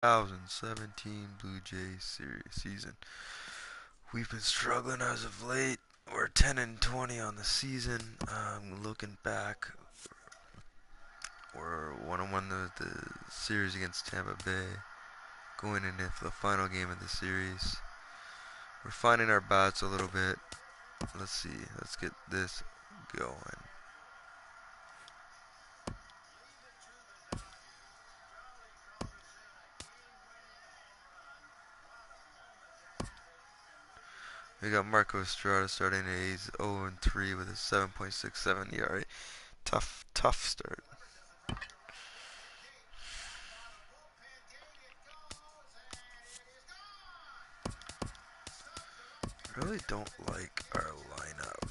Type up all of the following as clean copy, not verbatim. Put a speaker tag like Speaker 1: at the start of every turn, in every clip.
Speaker 1: 2017 Blue Jays series season. We've been struggling as of late. We're 10-20 on the season. Looking back, we're 1-1 the series against Tampa Bay, going into the final game of the series. We're finding our bats a little bit. Let's see. Let's get this going. We got Marco Estrada starting at A's 0-3 with a 7.67 ERA. Tough start. I really don't like our lineup.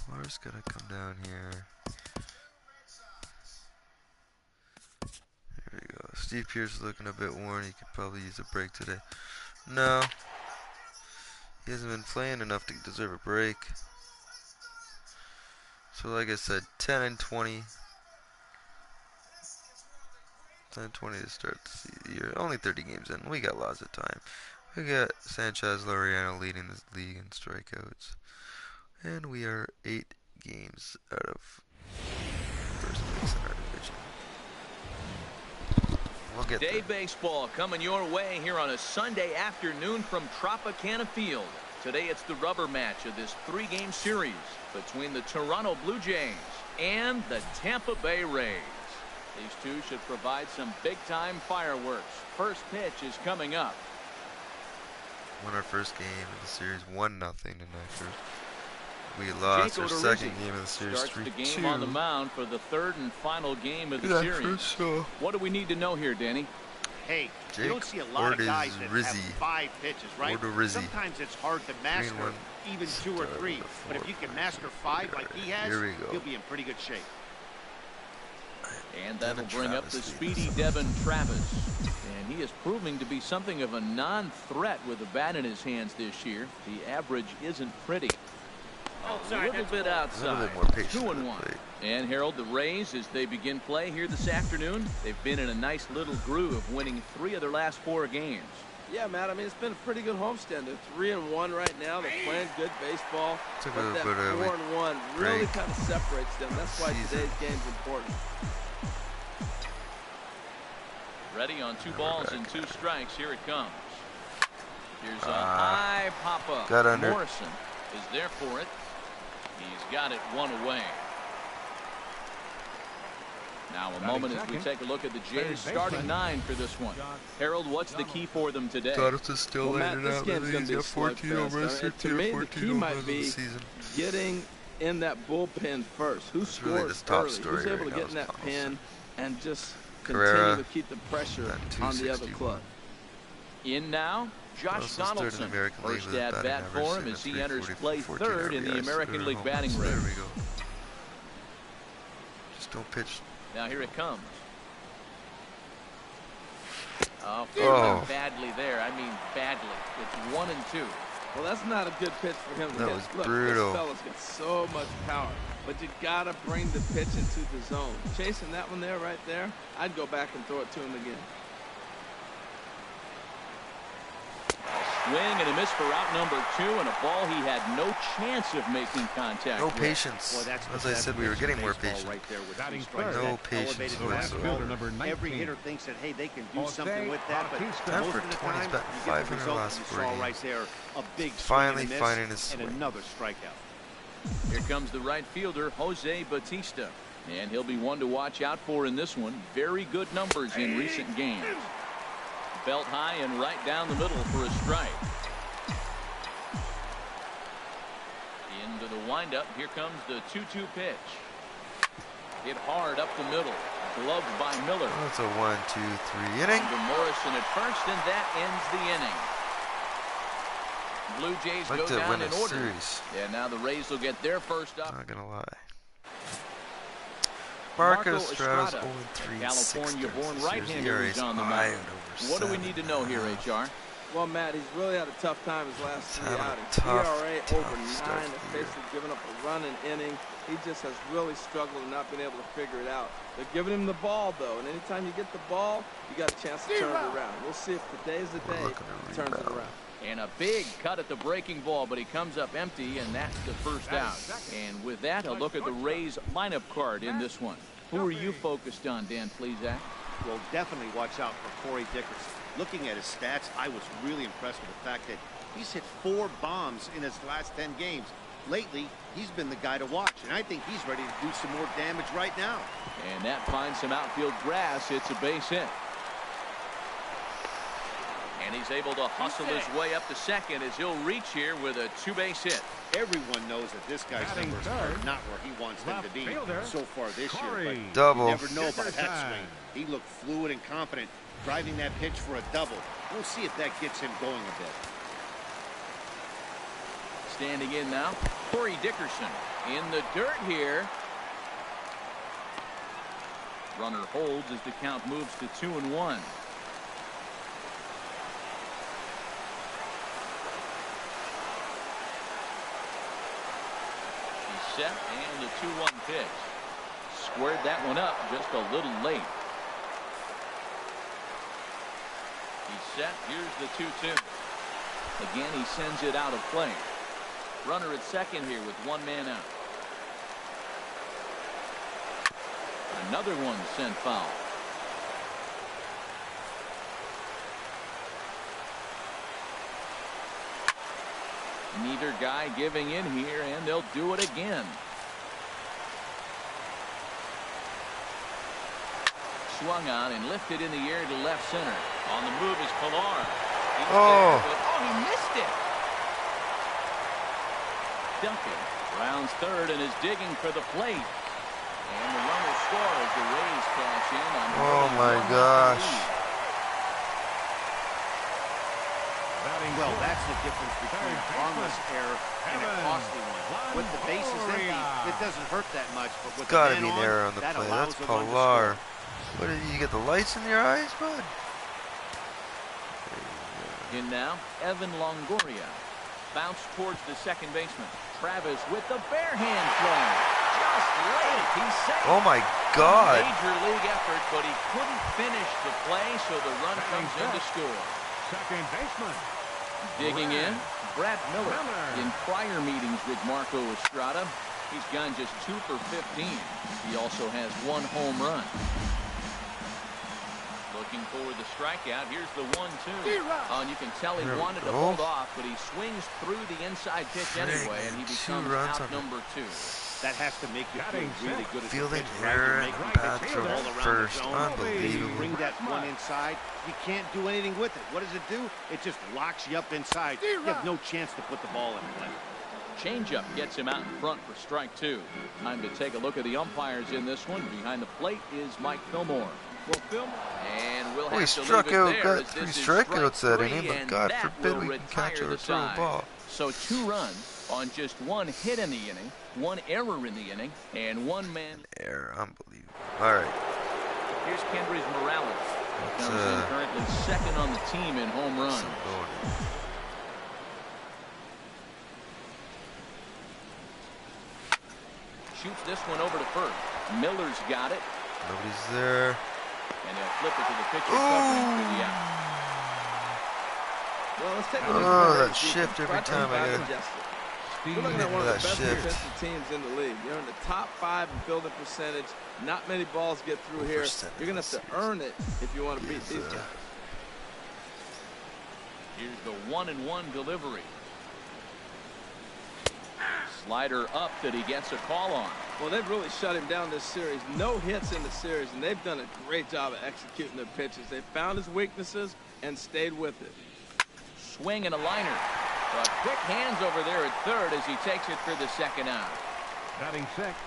Speaker 1: Pilar's gonna come down here. There we go. Steve Pearce looking a bit worn. He could probably use a break today. No. He hasn't been playing enough to deserve a break. So like I said, 10-20. 10-20 to start the year. Only 30 games in. We got lots of time. We got Sanchez Laureano leading this league in strikeouts. And we are 8 games out of first place in our division. We'll get
Speaker 2: Day
Speaker 1: there.
Speaker 2: baseball coming your way here on a Sunday afternoon from Tropicana Field. Today it's the rubber match of this 3-game series between the Toronto BlueJays and the Tampa Bay Rays. These two should provide some big-time fireworks. First pitch is coming up.
Speaker 1: Won our first game of the series 1-0 tonight. We lost our second game of the series 3-2.
Speaker 2: Starts the game on the mound for the third and final game of the series. What do we need to know here, Danny?
Speaker 3: Hey,
Speaker 1: Jake
Speaker 3: you don't see a lot of guys that have 5 pitches, right? Sometimes it's hard to master even 2 or 3. But if you can master 5 like he has, he'll be in pretty good shape.
Speaker 2: And that'll bring up the speedy Devin Travis. And he is proving to be something of a non-threat with the bat in his hands this year. The average isn't pretty. A little bit outside. 2-1. And Harold, the Rays, as they begin play here this afternoon, they've been in a nice little groove, winning 3 of their last 4 games.
Speaker 4: Yeah, Matt, I mean, it's been a pretty good homestand. They're 3-1 right now. They're playing good baseball. But that 4-1 really kind of separates them. That's why today's game's important.
Speaker 2: Ready on 2 balls and 2 strikes. Here it comes. Here's a high pop-up. Morrison is there for it. He's got it 1 away. Now a moment as we take a look at the Jays starting 9 for this one. Harold, what's the key for them today?
Speaker 4: Well, Matt, this game's going to be a slugfest. To me, the key might be getting in that bullpen first. Who scores early? Who's able to get in that pen and just continue to keep the pressure on the other club?
Speaker 2: In now, Josh Donaldson. First at bat for him as he enters play 3rd in the American League batting race.
Speaker 1: There we go. Just don't pitch.
Speaker 2: Now here it comes. Oh, badly there. I mean badly. It's 1-2.
Speaker 4: Well, that's not a good pitch for him to
Speaker 1: hit.
Speaker 4: That was brutal. This fella's got so much power, but you gotta bring the pitch into the zone. Chasing that one there, right there, I'd go back and throw it to him again.
Speaker 2: Swing and a miss for out number 2, and a ball he had no chance of making contact
Speaker 1: No
Speaker 2: with.
Speaker 1: patience. Well, as I said, we were getting more patient.
Speaker 3: Right there with
Speaker 1: no patience whatsoever.
Speaker 3: Every hitter thinks that, hey, they can do something with that, but most of the time, you get
Speaker 1: 5
Speaker 3: the
Speaker 1: in the
Speaker 3: result
Speaker 1: last
Speaker 3: you
Speaker 1: 4
Speaker 3: saw
Speaker 1: games.
Speaker 3: right there, a big
Speaker 1: Finally
Speaker 3: swing
Speaker 1: finding
Speaker 3: and a
Speaker 1: his
Speaker 3: miss,
Speaker 1: swing.
Speaker 3: and another strikeout.
Speaker 2: Here comes the right fielder, Jose Bautista. And he'll be one to watch out for in this one. Very good numbers in recent games. Belt high and right down the middle for a strike. Into the windup. Here comes the 2-2 pitch. Hit hard up the middle. Gloved by Miller.
Speaker 1: That's a 1-2-3 inning.
Speaker 2: To Morrison at first, and that ends the inning. Blue Jays go down in order.
Speaker 1: Series.
Speaker 2: And now the Rays will get their first up.
Speaker 1: Not gonna lie. Marco Estrada, 0-3.
Speaker 2: California-born right-hander is on the mound. What do we need to know here, HR?
Speaker 4: Well, Matt, he's really had a tough time his last 3 outings. ERA over 9, basically giving up a run an inning. he just has really struggled and not been able to figure it out. They're giving him the ball, though, and anytime you get the ball, you got a chance to turn it around. We'll see if today's the day he turns it around.
Speaker 2: And a big cut at the breaking ball, but he comes up empty, and that's the first out. And with that, a look at the Rays lineup card in this one. Who are you focused on, Dan Plesac?
Speaker 3: Well, definitely watch out for Corey Dickerson. Looking at his stats, I was really impressed with the fact that he's hit 4 bombs in his last 10 games. Lately, he's been the guy to watch, and I think he's ready to do some more damage right now.
Speaker 2: And that finds some outfield grass. It's a base hit. And he's able to hustle his way up to second as he'll reach here with a 2-base hit.
Speaker 3: Everyone knows that this guy's numbers are not where he wants them to be so far this year. But
Speaker 1: double.
Speaker 3: You never know about that swing. He looked fluid and confident, driving that pitch for a double. We'll see if that gets him going a bit.
Speaker 2: Standing in now, Corey Dickerson in the dirt here. Runner holds as the count moves to 2-1. Set and the 2-1 pitch. Squared that one up just a little late. He's set. Here's the 2-2. Again, he sends it out of play. Runner at second here with 1 man out. Another one sent foul. Neither guy giving in here, and they'll do it again. Swung on and lifted in the air to left center. On the move is Pilar. He missed it. Duncan rounds third and is digging for the plate. And the runner scores. The Rays cash in on the
Speaker 1: oh my gosh.
Speaker 3: Well, that's the difference between a harmless error and a costly one. With the bases empty, it doesn't hurt that much, but with the man on,
Speaker 1: error on the
Speaker 3: that
Speaker 1: play.
Speaker 3: allows
Speaker 1: That's
Speaker 3: a run to
Speaker 1: Pilar.
Speaker 3: score.
Speaker 1: What did you get, the lights in your eyes, bud?
Speaker 2: In now, Evan Longoria. Bounce towards the second baseman. Travis with the bare hand throw. Just late. He's safe.
Speaker 1: Oh my God.
Speaker 2: Major league effort, but he couldn't finish the play, so the run comes in to score.
Speaker 5: Second baseman.
Speaker 2: Digging in, Brad Miller. In prior meetings with Marco Estrada, he's gone just 2 for 15. He also has 1 home run. Looking for the strikeout. Here's the 1-2. And you can tell he wanted to hold off, but he swings through the inside pitch anyway, and he becomes out number 2.
Speaker 3: That has to make you feel really good.
Speaker 1: Fielding error and bad throw first. Unbelievable.
Speaker 3: You bring that one inside, you can't do anything with it. What does it do? It just locks you up inside. You have no chance to put the ball in play.
Speaker 2: Changeup gets him out in front for strike 2. Time to take a look at the umpires in this one. Behind the plate is Mike Fillmore.
Speaker 4: Well, Fillmore.
Speaker 2: And we'll
Speaker 1: he
Speaker 2: have to
Speaker 1: struck
Speaker 2: leave it
Speaker 1: out,
Speaker 2: there,
Speaker 1: got
Speaker 2: as
Speaker 1: 3
Speaker 2: this is
Speaker 1: strikeouts
Speaker 2: strike
Speaker 1: that inning,
Speaker 2: 3,
Speaker 1: but God
Speaker 2: and
Speaker 1: forbid we
Speaker 2: will
Speaker 1: can catch
Speaker 2: retire
Speaker 1: or
Speaker 2: the
Speaker 1: throw a
Speaker 2: side.
Speaker 1: ball.
Speaker 2: So 2 runs on just 1 hit in the inning, 1 error in the inning, and 1 man.
Speaker 1: Error, unbelievable. All right.
Speaker 2: Here's Kendrys Morales. Comes in currently second on the team in home runs. Shoots this one over to first. Miller's got it.
Speaker 1: Nobody's there.
Speaker 2: And they'll flip it to the pitcher covering for the out.
Speaker 4: Well, let's take a look
Speaker 1: at
Speaker 4: that
Speaker 1: that shift every time I get it.
Speaker 4: We're looking at one of the
Speaker 1: that
Speaker 4: best
Speaker 1: shift.
Speaker 4: defensive teams in the league. You're in the top 5 in fielding percentage. Not many balls get through here. You're going to have to earn it if you want to beat these guys.
Speaker 2: Here's the 1-1 delivery. Slider up that he gets a call on.
Speaker 4: Well, they've really shut him down this series. No hits in the series, and they've done a great job of executing their pitches. They found his weaknesses and stayed with it.
Speaker 2: Swing and a liner. But quick hands over there at third as he takes it for the second out.
Speaker 5: Batting sixth,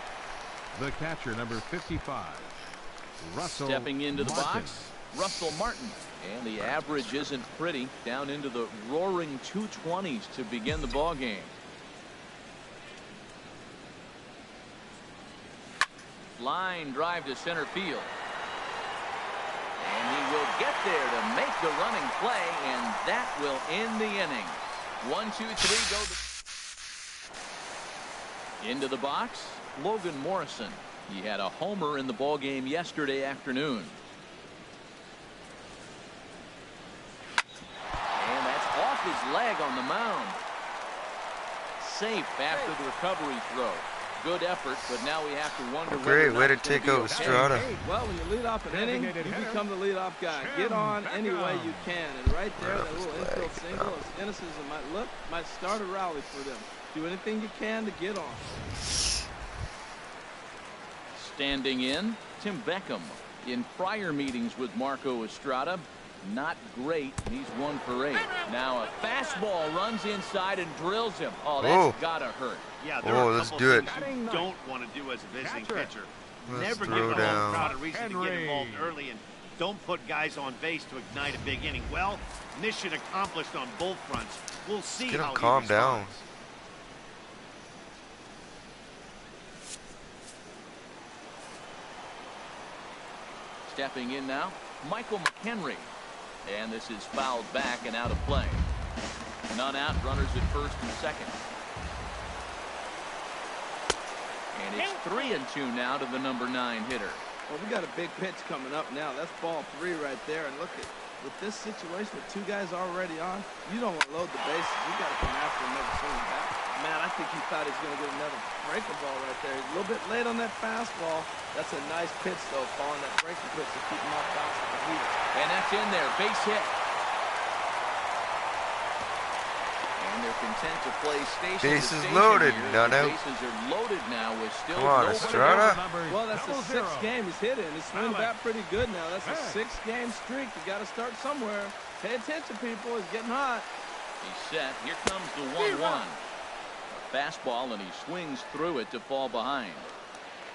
Speaker 5: the catcher, number 55, Russell
Speaker 2: Stepping into the
Speaker 5: Martin.
Speaker 2: box, Russell Martin. And the average isn't pretty. Down into the roaring 220s to begin the ball game. Line drive to center field. And he will get there to make the running play, and that will end the inning. 1, 2, 3, go. Into the box, Logan Morrison. He had a homer in the ballgame yesterday afternoon. And that's off his leg on the mound. Safe after the recovery throw. Good effort, but now we have to wonder.
Speaker 1: Great way to take out Estrada.
Speaker 4: Well, when you lead off an inning, you become the leadoff guy. Get on any way you can. And right there, that little infield single, as innocent as it might look, might start a rally for them. Do anything you can to get on.
Speaker 2: Standing in, Tim Beckham. In prior meetings with Marco Estrada, not great. He's 1 for 8. Now a fastball runs inside and drills him. Oh, that's gotta hurt.
Speaker 3: Yeah, there are a
Speaker 1: let's
Speaker 3: couple
Speaker 1: do it.
Speaker 3: things you don't want to do as a visiting pitcher.
Speaker 1: Let's
Speaker 3: Never give
Speaker 1: throw
Speaker 3: the whole
Speaker 1: down.
Speaker 3: crowd a reason to get involved early, and don't put guys on base to ignite a big inning. Well, mission accomplished on both fronts. We'll see
Speaker 1: Get
Speaker 3: how
Speaker 1: him
Speaker 3: he
Speaker 1: calm down.
Speaker 3: responds.
Speaker 2: Stepping in now, Michael McHenry. And this is fouled back and out of play. None out, runners at first and second. And it's 3-2 now to the number 9 hitter.
Speaker 4: Well, we got a big pitch coming up now. That's ball 3 right there. And look at, with this situation with 2 guys already on, you don't want to load the bases. You got to come after him, never swing back. Man, I think he thought he was going to get another breaking ball right there. He's a little bit late on that fastball. That's a nice pitch, though, following that breaking pitch to keep him off balance with the heater.
Speaker 2: And that's in there, base hit. And they're content to play station
Speaker 1: Bases
Speaker 2: to station
Speaker 1: loaded,
Speaker 2: here.
Speaker 1: not
Speaker 2: The
Speaker 1: out.
Speaker 2: bases are loaded now with still
Speaker 1: Come on,
Speaker 2: nobody
Speaker 1: Estrada.
Speaker 2: out.
Speaker 4: Well, that's the 6th game he's hit in. He's swinging back pretty good now. That's a 6-game streak. You got to start somewhere. Pay attention, people. He's getting hot.
Speaker 2: He's set. Here comes the 1-1. A fastball, and he swings through it to fall behind.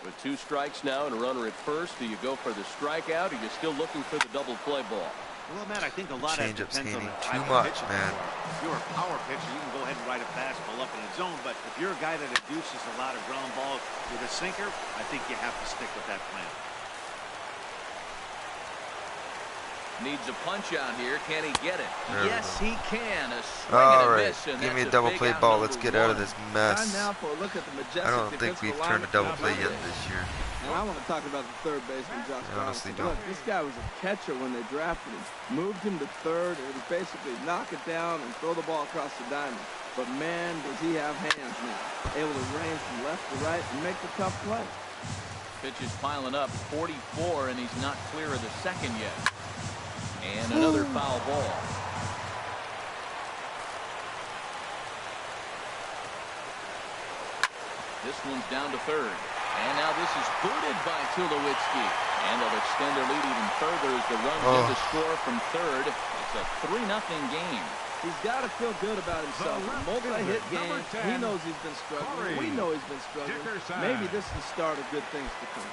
Speaker 2: With 2 strikes now and a runner at first, do you go for the strikeout, or are you still looking for the double play ball?
Speaker 3: Well, Matt, I think a lot of it
Speaker 1: Change-up's
Speaker 3: depends on the
Speaker 1: hitting
Speaker 3: type
Speaker 1: too
Speaker 3: of
Speaker 1: much,
Speaker 3: pitcher
Speaker 1: man.
Speaker 3: you are. If you're a power pitcher, you can go ahead and ride a fastball up in the zone. But if you're a guy that induces a lot of ground balls with a sinker, I think you have to stick with that plan.
Speaker 2: Needs a punch out here. Can he get it? Yes, he can. A swing
Speaker 1: All
Speaker 2: and a
Speaker 1: right,
Speaker 2: miss, and
Speaker 1: give me a
Speaker 2: that's
Speaker 1: double
Speaker 2: big
Speaker 1: play
Speaker 2: out
Speaker 1: ball.
Speaker 2: number
Speaker 1: Let's get out of
Speaker 2: 1.
Speaker 1: this
Speaker 4: Time
Speaker 1: mess.
Speaker 4: now for a look at the majestic
Speaker 1: I don't think we've
Speaker 4: defensive
Speaker 1: turned a
Speaker 4: alignment
Speaker 1: double
Speaker 4: down
Speaker 1: play
Speaker 4: by
Speaker 1: yet
Speaker 4: the
Speaker 1: this year.
Speaker 4: And I want to talk about the third baseman, Josh
Speaker 1: I honestly
Speaker 4: Donaldson.
Speaker 1: don't.
Speaker 4: Look, this guy was a catcher when they drafted him. Moved him to third. It was basically knock it down and throw the ball across the diamond. But man, does he have hands now. Able to range from left to right and make the tough play.
Speaker 2: Pitch is piling up, 44, and he's not clear of the second yet. And another foul ball. This one's down to third. And now this is booted by Tulowitzki. And they'll extend their lead even further as the runs in to score from third. It's a 3-0 game.
Speaker 4: He's got to feel good about himself. A multi-hit game. He knows he's been struggling. We know he's been struggling. Maybe this is the start of good things to come.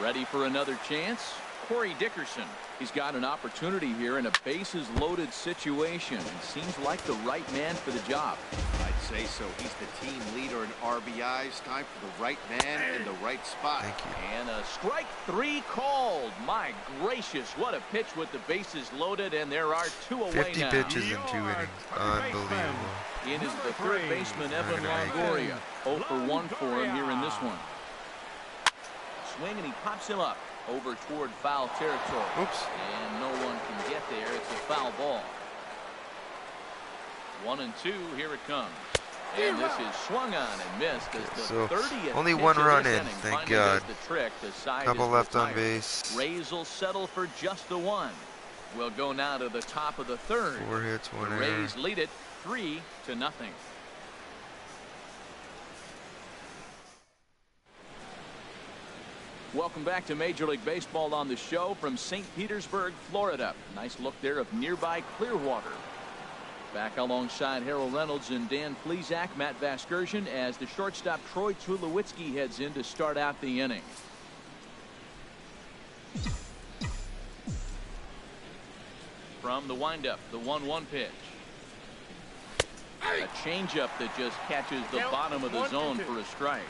Speaker 2: Ready for another chance? Corey Dickerson. He's got an opportunity here in a bases-loaded situation and seems like the right man for the job.
Speaker 3: I'd say so. He's the team leader in RBIs. Time for the right man in the right spot.
Speaker 1: Thank you.
Speaker 2: And a strike 3 called. My gracious, what a pitch with the bases loaded, and there are 2 away
Speaker 1: 50
Speaker 2: now.
Speaker 1: pitches in 2 innings. Unbelievable.
Speaker 2: In is the third baseman, Evan Longoria. 0 for 1 for him here in this one. Swing, and he pops him up over toward foul territory.
Speaker 1: Oops.
Speaker 2: And no one can get there. It's a foul ball. 1-2. Here it comes. And this is swung on and missed as the
Speaker 1: So,
Speaker 2: 30th
Speaker 1: only
Speaker 2: pitch
Speaker 1: 1
Speaker 2: of
Speaker 1: run
Speaker 2: this
Speaker 1: in,
Speaker 2: inning
Speaker 1: thank
Speaker 2: finally
Speaker 1: God.
Speaker 2: does the trick. The side
Speaker 1: Couple
Speaker 2: is
Speaker 1: left on
Speaker 2: retired.
Speaker 1: base.
Speaker 2: Rays will settle for just the 1. We'll go now to the top of the third.
Speaker 1: 4 hits, 1
Speaker 2: The
Speaker 1: error.
Speaker 2: Rays lead it 3-0. Welcome back to Major League Baseball on the show from St. Petersburg, Florida. Nice look there of nearby Clearwater. Back alongside Harold Reynolds and Dan Plesac, Matt Vasgersian, as the shortstop Troy Tulowitzki heads in to start out the inning. From the windup, the 1-1 pitch. A changeup that just catches the bottom of the zone for a strike.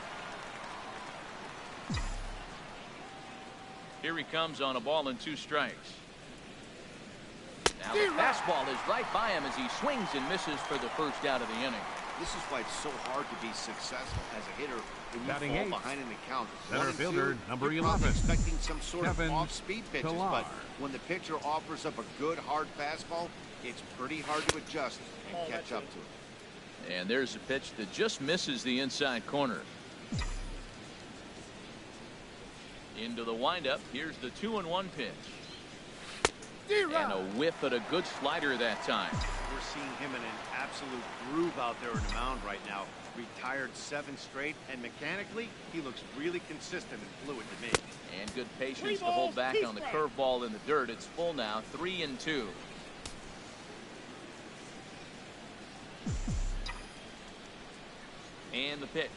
Speaker 2: Here he comes on a ball and 2 strikes. Now the fastball is right by him as he swings and misses for the first out of the inning.
Speaker 3: This is why it's so hard to be successful as a hitter when you
Speaker 5: Batting
Speaker 3: fall
Speaker 5: eighth.
Speaker 3: behind in the count.
Speaker 5: Center fielder, number
Speaker 3: you're
Speaker 5: 11.
Speaker 3: expecting some sort
Speaker 5: Kevin
Speaker 3: of off-speed pitches,
Speaker 5: Pillar.
Speaker 3: but when the pitcher offers up a good hard fastball, it's pretty hard to adjust and catch up to it.
Speaker 2: And there's a pitch that just misses the inside corner. Into the windup. Here's the 2-1 pitch. And a whiff at a good slider that time.
Speaker 3: We're seeing him in an absolute groove out there in the mound right now. Retired 7 straight, and mechanically, he looks really consistent and fluid to me.
Speaker 2: And good patience to hold back on the curveball in the dirt. It's full now, 3-2. And the pitch.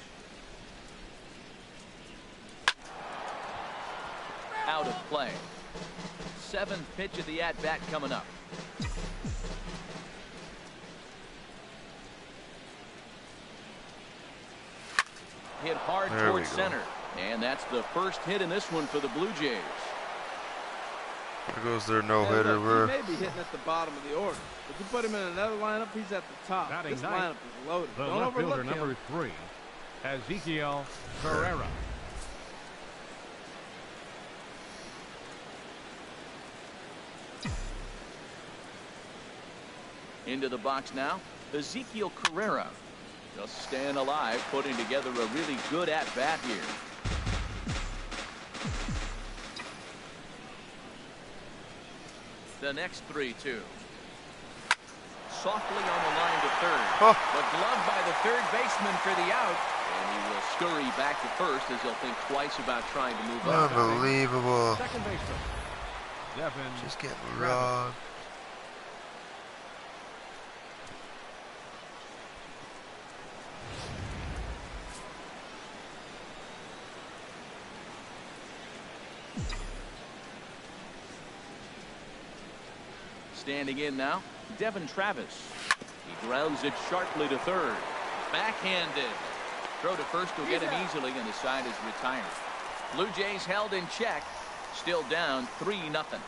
Speaker 2: Out of play. 7th pitch of the at-bat coming up. Hit hard towards center. And that's the first hit in this one for the Blue Jays.
Speaker 1: There goes their no-hitter.
Speaker 4: He may be hitting at the bottom of the order. If you put him in another lineup, he's at the top.
Speaker 5: Batting
Speaker 4: This
Speaker 5: ninth,
Speaker 4: lineup is loaded.
Speaker 5: The
Speaker 4: Don't
Speaker 5: left
Speaker 4: overlook
Speaker 5: fielder,
Speaker 4: him.
Speaker 5: number 3, Ezekiel Ferreira.
Speaker 2: Into the box now, Ezekiel Carrera. Just staying alive, putting together a really good at-bat here. The next 3-2. Softly on the line to third.
Speaker 1: Oh.
Speaker 2: But gloved by the third baseman for the out. And he will scurry back to first as he'll think twice about trying to move up.
Speaker 1: Unbelievable.
Speaker 5: Second baseman, Devin
Speaker 1: Just getting
Speaker 5: Travis.
Speaker 1: robbed.
Speaker 2: Standing in now, Devin Travis. He grounds it sharply to third. Backhanded. Throw to first will get him easily, and the side is retired. Blue Jays held in check. Still down 3-0.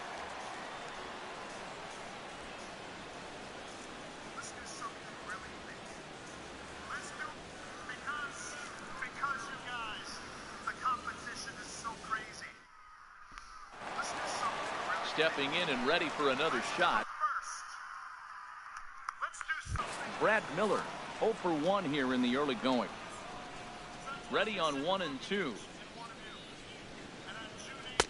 Speaker 2: Stepping in and ready for another shot. Brad Miller, 0 for 1 here in the early going. Ready on 1 and 2.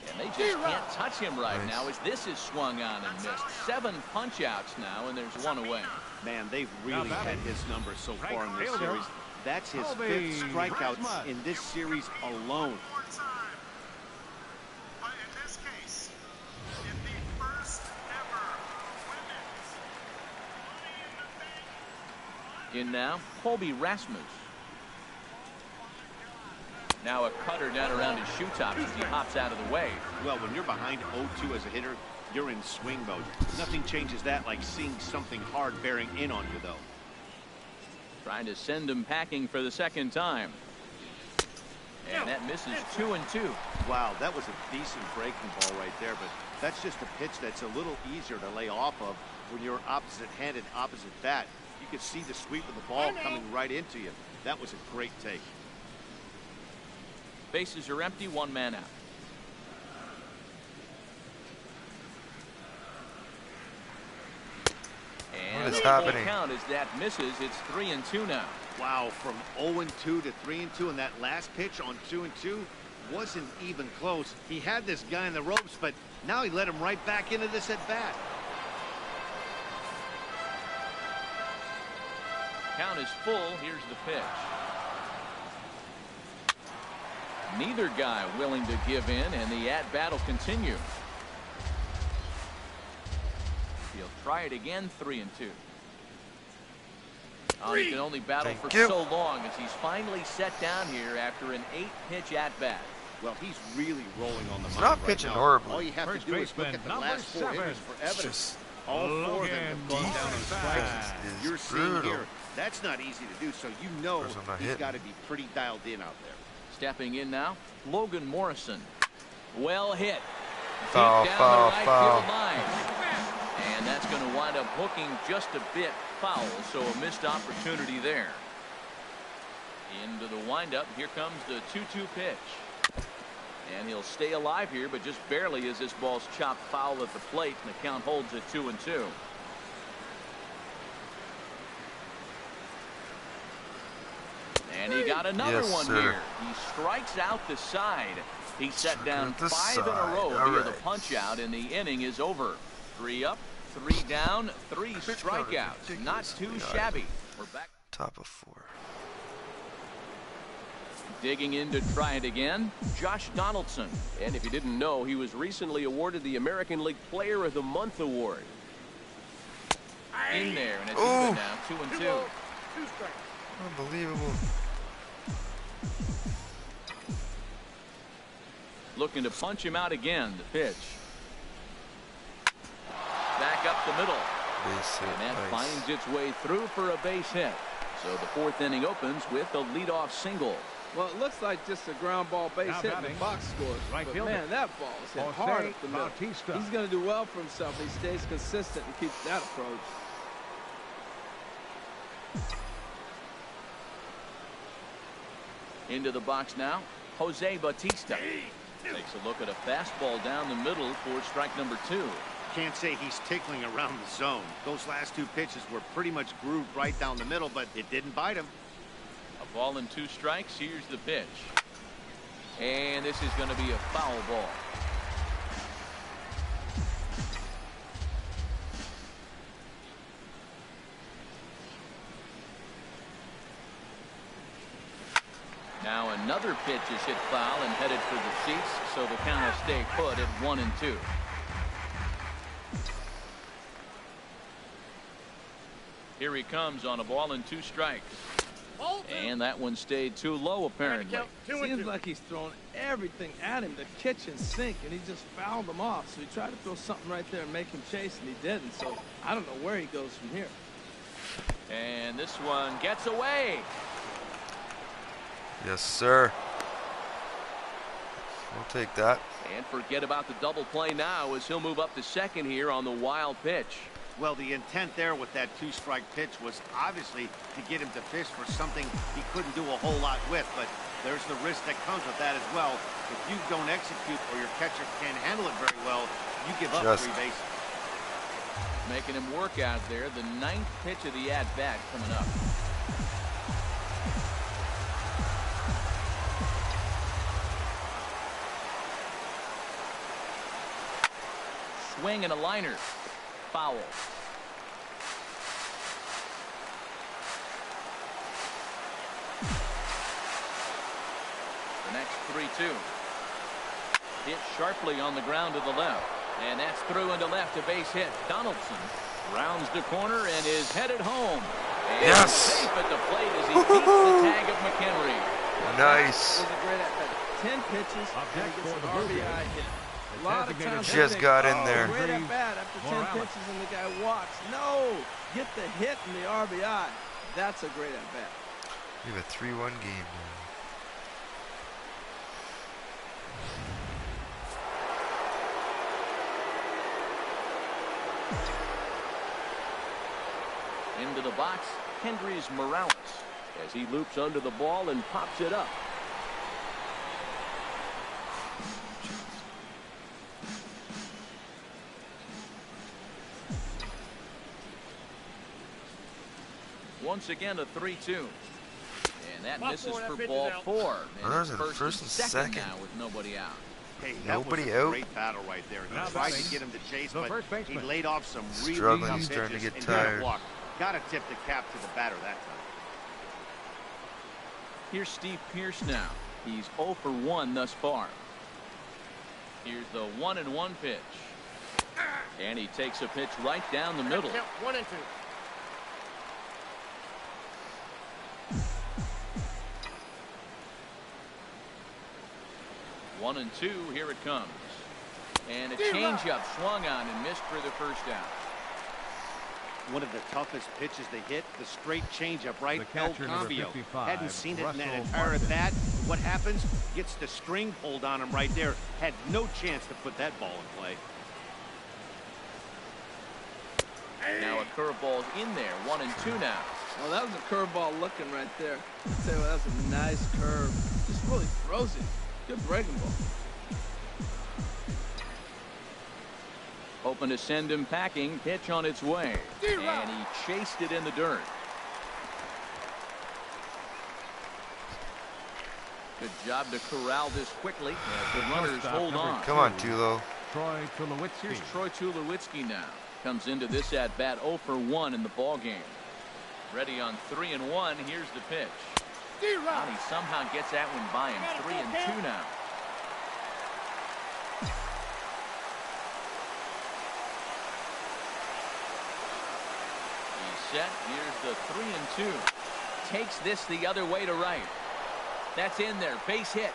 Speaker 2: And they just can't touch him right now as this is swung on and missed. 7 punch outs now, and there's 1 away.
Speaker 3: Man, they've really had his number so far in this
Speaker 5: fielder,
Speaker 3: series. That's his
Speaker 5: Toby
Speaker 3: 5th strikeout
Speaker 5: Rasmus.
Speaker 3: in this series alone.
Speaker 2: In now, Toby Rasmus. Now a cutter down around his shoe tops as he hops out of the way.
Speaker 3: Well, when you're behind 0-2 as a hitter, you're in swing mode. Nothing changes that like seeing something hard bearing in on you, though.
Speaker 2: Trying to send him packing for the second time. And that misses 2-2.
Speaker 3: Wow, that was a decent breaking ball right there, but that's just a pitch that's a little easier to lay off of when you're opposite-handed, opposite bat. You could see the sweep of the ball coming right into you. That was a great take.
Speaker 2: Bases are empty, 1 man out. And
Speaker 1: What is
Speaker 2: the
Speaker 1: happening?
Speaker 2: count as that misses. It's 3-2 now.
Speaker 3: Wow, from 0-2 to 3-2, and that last pitch on 2-2 wasn't even close. He had this guy in the ropes, but now he let him right back into this at bat.
Speaker 2: Count is full. Here's the pitch. Neither guy willing to give in, and the at-bat will continue. He'll try it again, 3-2. He can only battle for so long as he's finally set down here after an 8-pitch at-bat.
Speaker 3: Well, he's really rolling on the mound
Speaker 1: not
Speaker 3: right
Speaker 1: pitching
Speaker 3: now.
Speaker 1: horribly.
Speaker 3: All you have
Speaker 5: First
Speaker 3: to do is look
Speaker 5: baseman,
Speaker 3: at the
Speaker 5: number
Speaker 3: last 4
Speaker 5: 7.
Speaker 3: hitters for evidence.
Speaker 1: Just
Speaker 3: All 4 of them have gone down on strikes.
Speaker 1: is
Speaker 3: You're seeing
Speaker 1: brutal.
Speaker 3: here, that's not easy to do, so you know
Speaker 1: Of course I'm not
Speaker 3: he's
Speaker 1: hitting.
Speaker 3: got to be pretty dialed in out there.
Speaker 2: Stepping in now, Logan Morrison. Well hit.
Speaker 1: Foul,
Speaker 2: Deep down
Speaker 1: foul,
Speaker 2: the right
Speaker 1: foul.
Speaker 2: field line. And that's going to wind up hooking just a bit foul, so a missed opportunity there. Into the windup. Here comes the 2-2 pitch. And he'll stay alive here, but just barely as this ball's chopped foul at the plate, and the count holds at 2-2. And he got another one here. He strikes out the side. He set down 5 in a row via the punch out, and the inning is over. 3 up, 3 down, 3 strikeouts. Not too shabby. We're back.
Speaker 1: Top of 4.
Speaker 2: Digging in to try it again, Josh Donaldson.
Speaker 6: And if you didn't know, he was recently awarded the American League Player of the Month award.
Speaker 2: In there, and it's even now, 2-2.
Speaker 1: Unbelievable.
Speaker 2: Looking to punch him out again. The pitch. Back up the middle.
Speaker 1: Base hit.
Speaker 2: And that
Speaker 1: Nice.
Speaker 2: finds its way through for a base hit. So the 4th inning opens with a leadoff single.
Speaker 4: Well, it looks like just a ground ball base
Speaker 5: Now
Speaker 4: hit and
Speaker 5: batting,
Speaker 4: the box scores.
Speaker 5: right
Speaker 4: But
Speaker 5: fielder.
Speaker 4: man, that ball is hit
Speaker 5: Jose
Speaker 4: hard up the middle.
Speaker 5: Bautista.
Speaker 4: He's going to do well for himself. He stays consistent and keeps that approach.
Speaker 2: Into the box now, Jose Bautista. Takes a look at a fastball down the middle for strike number 2.
Speaker 3: Can't say he's tickling around the zone. Those last 2 pitches were pretty much grooved right down the middle, but it didn't bite him.
Speaker 2: A ball and 2 strikes. Here's the pitch. And this is going to be a foul ball. Now another pitch is hit foul and headed for the seats, so the count will stay put at 1-2. Here he comes on a ball and 2 strikes. And that one stayed too low, apparently.
Speaker 4: Seems like he's throwing everything at him, the kitchen sink, and he just fouled them off. So he tried to throw something right there and make him chase, and he didn't. So I don't know where he goes from here.
Speaker 2: And this one gets away.
Speaker 1: Yes, sir. We'll take that.
Speaker 2: And forget about the double play now as he'll move up to second here on the wild pitch.
Speaker 3: Well, the intent there with that 2-strike pitch was obviously to get him to fish for something he couldn't do a whole lot with, but there's the risk that comes with that as well. If you don't execute or your catcher can't handle it very well, you give up 3 bases.
Speaker 2: Making him work out there. The 9th pitch of the at-bat coming up. Swing and a liner. Foul. The next 3-2. Hit sharply on the ground to the left. And that's through into left, a base hit. Donaldson rounds the corner and is headed home. And
Speaker 1: yes.
Speaker 2: Safe at the plate as he beats the tag of McHenry.
Speaker 1: Nice.
Speaker 4: That was a great at-bat. 10 pitches and he gets an RBI hit. A lot of times
Speaker 1: just got in there.
Speaker 4: Great at bat after 10 pitches and the guy walks. No, get the hit and the RBI. That's a great at bat.
Speaker 1: We have a 3-1 game
Speaker 2: now. Into the box, Hendrys Morales as he loops under the ball and pops it up. Once again, a 3-2. And that misses for ball 4. And
Speaker 1: Those
Speaker 2: it's
Speaker 1: are the first and second
Speaker 2: now with nobody out.
Speaker 3: Hey, that was a great battle right there. He tried to get him to chase, but he laid off some really tough
Speaker 1: He's starting
Speaker 3: pitches
Speaker 1: to get
Speaker 3: and got a
Speaker 1: tired.
Speaker 3: walk. Got to tip the cap to the batter that time.
Speaker 2: Here's Steve Pearce now. He's 0 for 1 thus far. Here's the 1-1 pitch. And he takes a pitch right down the middle.
Speaker 7: 1-2.
Speaker 2: One and 2, here it comes. And a changeup swung on and missed for the first out.
Speaker 3: One of the toughest pitches they hit, the straight changeup, right?
Speaker 5: The catcher, number
Speaker 3: Cambio.
Speaker 5: 55,
Speaker 3: Hadn't seen it in that
Speaker 5: Russell
Speaker 3: entire
Speaker 5: Martin.
Speaker 3: at bat. What happens? Gets the string pulled on him right there. Had no chance to put that ball in play.
Speaker 2: Now a curveball's in there. 1 and 2 now.
Speaker 4: Well, that was a curveball looking right there. I'll tell you what, that's a nice curve. Just really throws it. Good breaking ball.
Speaker 2: Hoping to send him packing. Pitch on its way. And he chased it in the dirt. Good job to corral this quickly as the runners hold on.
Speaker 1: Come on, Tulo.
Speaker 5: Troy Tulowitzki.
Speaker 2: Here's Troy Tulowitzki now. Comes into this at bat 0 for 1 in the ball game. Ready on 3-1. Here's the pitch. And he somehow gets that one by him. 3-2 now. He's set. Here's the 3-2. Takes this the other way to right. That's in there. Base hit.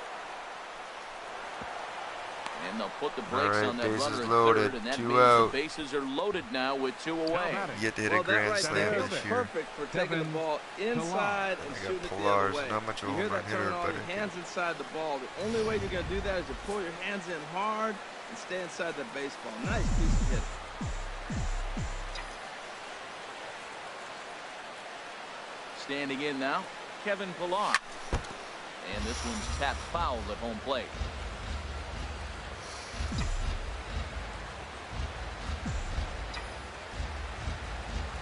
Speaker 2: And they'll put the brakes on that runner at third, and that means the bases are loaded now with 2 away.
Speaker 1: You get to hit a grand slam this year.
Speaker 4: Perfect for taking the ball inside and shooting it the other way.
Speaker 1: Not much of a
Speaker 4: You hear
Speaker 1: home run
Speaker 4: that
Speaker 1: hitter,
Speaker 4: terminology,
Speaker 1: but
Speaker 4: hands inside the ball. The only way you're going to do that is to pull your hands in hard and stay inside the baseball. Nice piece of hit.
Speaker 2: Standing in now, Kevin Pillar. And this one's tapped foul at home plate.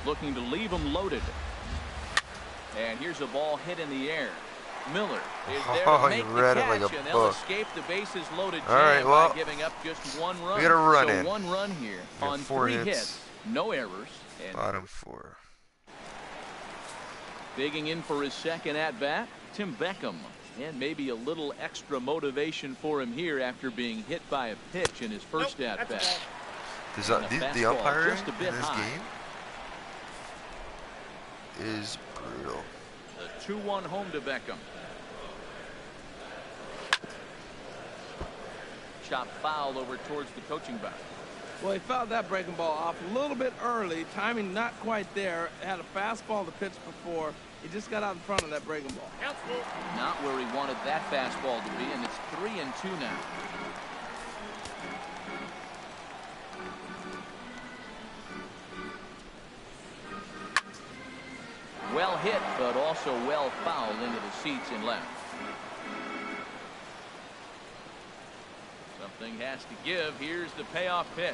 Speaker 2: Looking to leave him loaded. And here's a ball hit in the air. Miller is there to make the catch, and they'll escape the bases loaded jam by giving up just 1 run.
Speaker 1: We got a run
Speaker 2: so
Speaker 1: in.
Speaker 2: 1 run here on 3 hits, no errors. And
Speaker 1: bottom 4.
Speaker 2: digging in for his second at bat, Tim Beckham. And maybe a little extra motivation for him here after being hit by a pitch in his first at bat.
Speaker 1: The umpire in this game is brutal.
Speaker 2: The 2-1 home to Beckham. Chop foul over towards the coaching box.
Speaker 4: Well, he fouled that breaking ball off a little bit early. Timing not quite there. Had a fastball to pitch before. He just got out in front of that breaking ball.
Speaker 2: Not where he wanted that fastball to be, and it's 3-2 now. Well hit, but also well fouled into the seats in left. Something has to give. Here's the payoff pitch.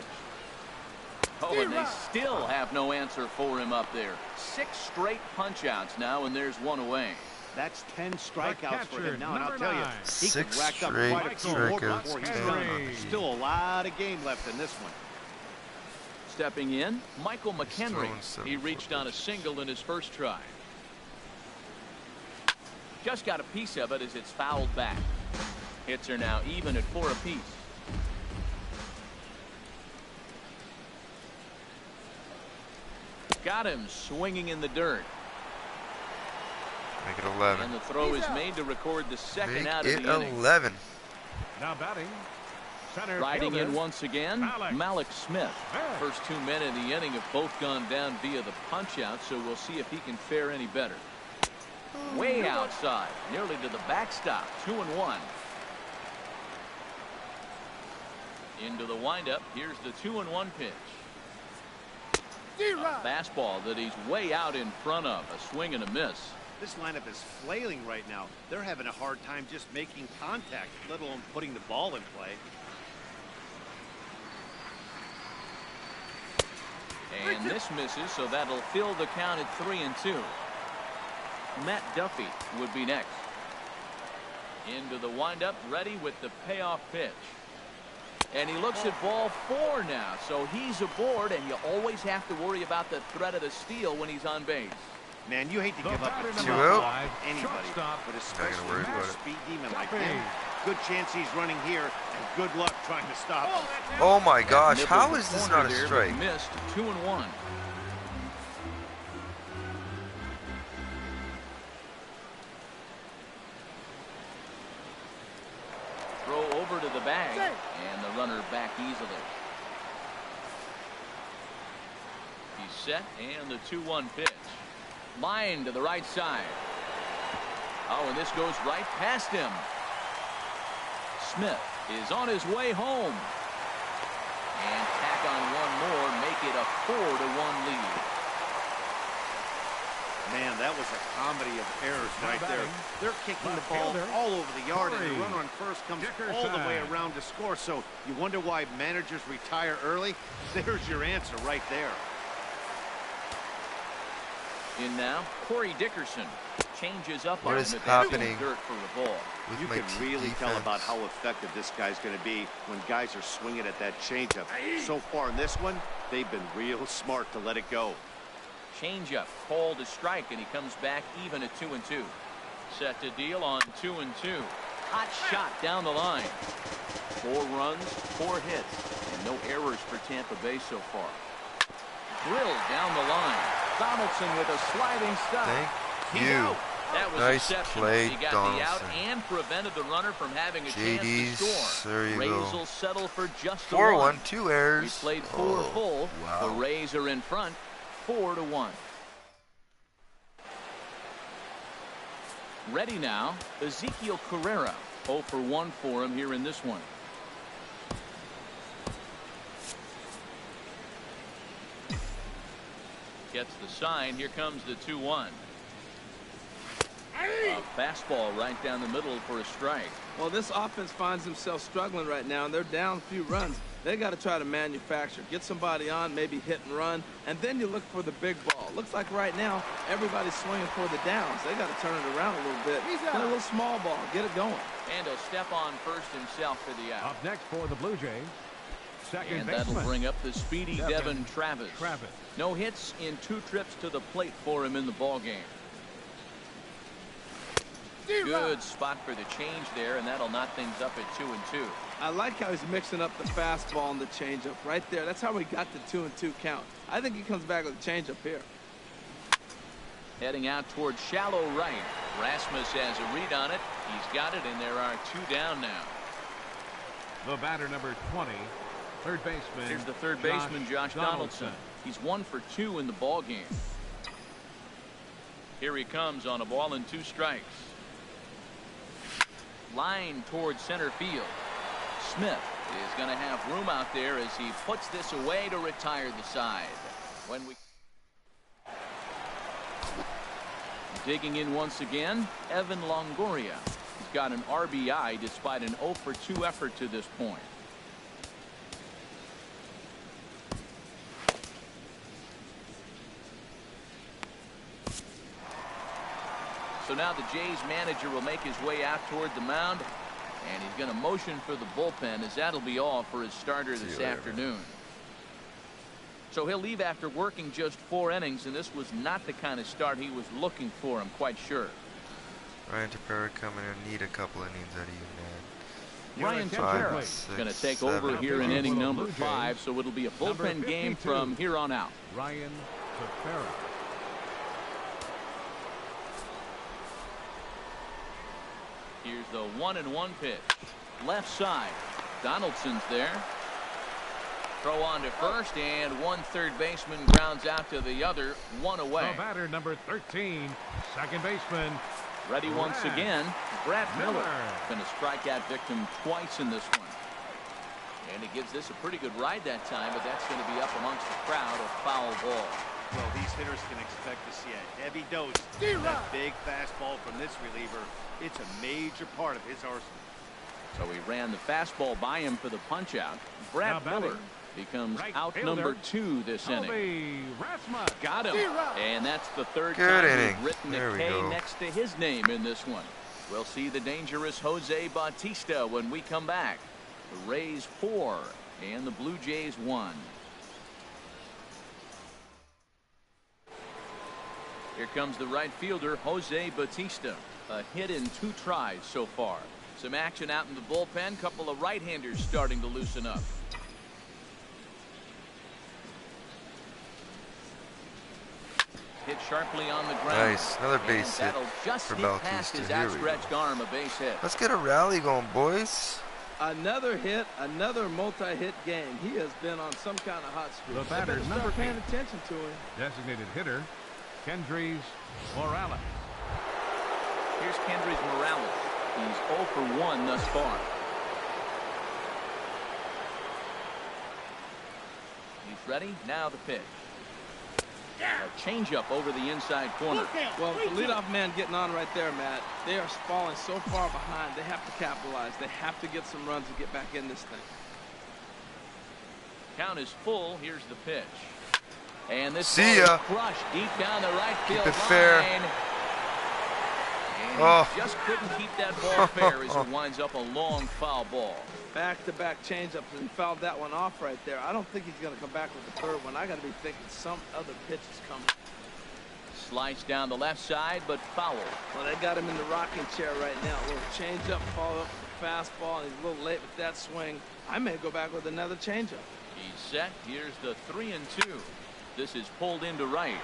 Speaker 2: Oh, and they still have no answer for him up there. 6 straight punch-outs now, and there's 1 away.
Speaker 3: That's 10 strikeouts for him now, and I'll tell you, he
Speaker 1: 6
Speaker 3: could rack up
Speaker 1: straight
Speaker 3: quite a few more before he's done.
Speaker 5: strikeouts.
Speaker 3: Still a lot of game left in this one.
Speaker 2: Stepping in, Michael McHenry.
Speaker 1: throwing 7
Speaker 2: He reached on a single in his first try. Just got a piece of it as it's fouled back. Hits are now even at 4 apiece. Got him swinging in the dirt.
Speaker 1: Make it 11.
Speaker 2: And the throw is made to record the second out of
Speaker 1: Make
Speaker 2: the
Speaker 1: it
Speaker 2: inning.
Speaker 1: 11.
Speaker 5: Now batting. Center
Speaker 2: Riding
Speaker 5: fielder,
Speaker 2: in once again, Malik Smith. First 2 men in the inning have both gone down via the punch-out, so we'll see if he can fare any better. Way outside, nearly to the backstop. 2-1. Into the windup. Here's the 2-1 pitch. A fastball that he's way out in front of. A swing and a miss.
Speaker 3: This lineup is flailing right now. They're having a hard time just making contact, let alone putting the ball in play.
Speaker 2: And this misses, so that'll fill the count at 3-2. Matt Duffy would be next. Into the windup, ready with the payoff pitch. And he looks at ball 4 now, so he's aboard, and you always have to worry about the threat of the steal when he's on base.
Speaker 3: Man, you hate to give up a
Speaker 1: 2 out.
Speaker 3: anybody, but especially
Speaker 1: worry
Speaker 3: a
Speaker 1: about it.
Speaker 3: speed demon like him. Good chance he's running here, and good luck trying to stop him.
Speaker 1: Oh my gosh,
Speaker 2: Nibbled
Speaker 1: how
Speaker 2: the
Speaker 1: is this
Speaker 2: corner
Speaker 1: not a
Speaker 2: there, but
Speaker 1: strike?
Speaker 2: missed. 2-1. Throw over to the bag, and the runner back easily. He's set, and the 2-1 pitch. Line to the right side. Oh, and this goes right past him. Smith is on his way home. And tack on 1 more, make it a 4-1 lead.
Speaker 3: Man, that was a comedy of errors right there. They're kicking the
Speaker 5: left
Speaker 3: ball
Speaker 5: fielder,
Speaker 3: all over the yard, and the
Speaker 5: Corey
Speaker 3: runner on first comes
Speaker 5: Dickerson.
Speaker 3: all the way around to score. So you wonder why managers retire early? There's your answer right there.
Speaker 2: In now, Corey Dickerson changes up
Speaker 1: What
Speaker 2: on
Speaker 1: is
Speaker 2: him at
Speaker 1: happening
Speaker 2: dirt for the ball.
Speaker 3: You can really tell about how effective this guy's going to be when guys are swinging at that changeup. So far in this one, they've been real smart to let it go.
Speaker 2: Changeup called a strike, and he comes back even at 2-2. Set to deal on 2-2. Hot shot down the line. 4 runs, 4 hits, and no errors for Tampa Bay so far. Drilled down the line. Donaldson with a sliding stop.
Speaker 1: Thank you.
Speaker 2: That was
Speaker 1: Nice
Speaker 2: exceptional.
Speaker 1: play,
Speaker 2: He got
Speaker 1: Donaldson.
Speaker 2: the out and prevented the runner from having a chance to
Speaker 1: JD's,
Speaker 2: score.
Speaker 1: there you
Speaker 2: Rays
Speaker 1: go.
Speaker 2: will settle for just a
Speaker 1: 4-1,
Speaker 2: 1.
Speaker 1: 2 errors.
Speaker 2: We played 4 full.
Speaker 1: Wow.
Speaker 2: The Rays are in front, 4-1. Ready now, Ezekiel Carrera. 0 for 1 for him here in this one. Gets the sign. Here comes the 2-1. A fastball right down the middle for a strike.
Speaker 4: Well, this offense finds themselves struggling right now, and they're down a few runs. They got to try to manufacture, get somebody on, maybe hit and run, and then you look for the big ball. Looks like right now everybody's swinging for the downs. They got to turn it around a little bit. Get a little small ball, get it going.
Speaker 2: And he'll step on first himself for the out.
Speaker 5: Up next for the Blue Jays, second
Speaker 2: And
Speaker 5: baseman.
Speaker 2: that'll bring up the speedy Devin Travis.
Speaker 5: Travis.
Speaker 2: No hits in 2 trips to the plate for him in the ball game. Good spot for the change there, and that'll knock things up at 2-2.
Speaker 4: I like how he's mixing up the fastball and the changeup right there. That's how we got the 2-2 count. I think he comes back with a changeup here.
Speaker 2: Heading out towards shallow right. Rasmus has a read on it. He's got it, and there are 2 down now.
Speaker 5: The batter, number 20, third baseman.
Speaker 2: Here's the third baseman, Josh Donaldson. He's 1 for 2 in the ball game. Here he comes on a ball and 2 strikes. Line towards center field. Smith is going to have room out there as he puts this away to retire the side. When we digging in once again, Evan Longoria. He's got an RBI despite an 0 for 2 effort to this point. So now the Jays manager will make his way out toward the mound, and he's going to motion for the bullpen, as that'll be all for his starter this afternoon. So he'll leave after working just 4 innings, and this was not the kind of start he was looking for, I'm quite sure.
Speaker 1: Ryan Tepera coming in, need a couple innings out of you, man.
Speaker 2: Ryan Tepera going to take over here in inning number 5, so it'll be a bullpen game from here on out.
Speaker 5: Ryan Tepera.
Speaker 2: Here's the 1-1 pitch. Left side. Donaldson's there. Throw on to first, and 1 third baseman grounds out to the other, 1 away.
Speaker 5: The batter, number 13, second baseman.
Speaker 2: Ready once again, Brett Miller. Been a strikeout victim twice in this one. And he gives this a pretty good ride that time, but that's going to be up amongst the crowd, a foul ball.
Speaker 3: Well, these hitters can expect to see a heavy dose of that big fastball from this reliever. It's a major part of his arsenal.
Speaker 2: So he ran the fastball by him for the punch out. Brett Miller becomes out number 2 this inning. Got him. And that's the 3rd time he's written a K next to his name in this one. We'll see the dangerous Jose Bautista when we come back. The Rays 4 and the Blue Jays 1. Here comes the right fielder, Jose Bautista. A hit in 2 tries so far. Some action out in the bullpen. Couple of right-handers starting to loosen up. Hit sharply on the ground.
Speaker 1: Nice, another base hit
Speaker 2: just
Speaker 1: for
Speaker 2: hit past his outstretched arm, a base hit.
Speaker 1: Let's get a rally going, boys.
Speaker 4: Another hit, another multi-hit game. He has been on some kind of hot streak.
Speaker 5: The batter, number 8,
Speaker 4: paying attention to him.
Speaker 5: Designated hitter, Kendrys Morales.
Speaker 2: Here's Kendrys Morales. He's 0 for 1 thus far. He's ready. Now the pitch. A changeup over the inside corner.
Speaker 4: Well, the leadoff man getting on right there, Matt. They are falling so far behind. They have to capitalize. They have to get some runs to get back in this thing.
Speaker 2: Count is full. Here's the pitch. And this
Speaker 1: See
Speaker 2: ball
Speaker 1: ya.
Speaker 2: is crushed deep down the right field
Speaker 1: Keep it
Speaker 2: line.
Speaker 1: fair.
Speaker 2: And he just couldn't keep that ball fair as it winds up a long foul ball.
Speaker 4: Back-to-back changeups, and he fouled that one off right there. I don't think he's going to come back with the third one. I got to be thinking some other pitch is coming.
Speaker 2: Sliced down the left side, but foul.
Speaker 4: Well, they got him in the rocking chair right now. A little changeup, follow up with the fastball, and he's a little late with that swing. I may go back with another changeup.
Speaker 2: He's set. Here's the 3-2. This is pulled into right.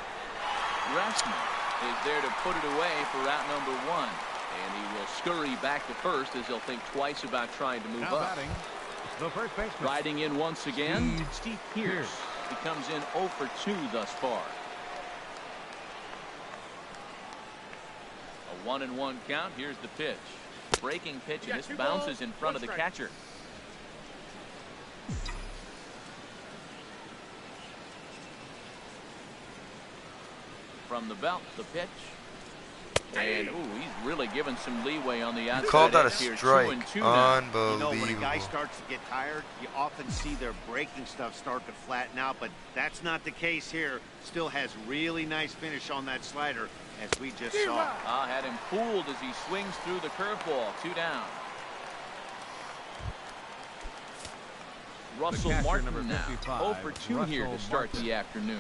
Speaker 2: Ressman is there to put it away for route number 1. And he will scurry back to first as he'll think twice about trying to move
Speaker 5: Now
Speaker 2: up.
Speaker 5: batting, the first baseman.
Speaker 2: Riding in once again, Steve Pierce. He comes in 0 for 2 thus far. A 1-1 count. Here's the pitch. Breaking pitch, and this bounces in front of the catcher. From the belt, the pitch. And, ooh, he's really given some leeway on the outside.
Speaker 1: He called that a
Speaker 2: Here,
Speaker 1: strike.
Speaker 2: 2-2 now.
Speaker 1: Unbelievable.
Speaker 3: You know, when a guy starts to get tired, you often see their breaking stuff start to flatten out, but that's not the case here. Still has really nice finish on that slider, as we just saw.
Speaker 2: Had him fooled as he swings through the curveball. 2 down. Russell
Speaker 5: catcher,
Speaker 2: Martin
Speaker 5: number
Speaker 2: now
Speaker 5: 55,
Speaker 2: 0 for 2 here to
Speaker 5: Russell
Speaker 2: start
Speaker 5: Martin.
Speaker 2: the afternoon.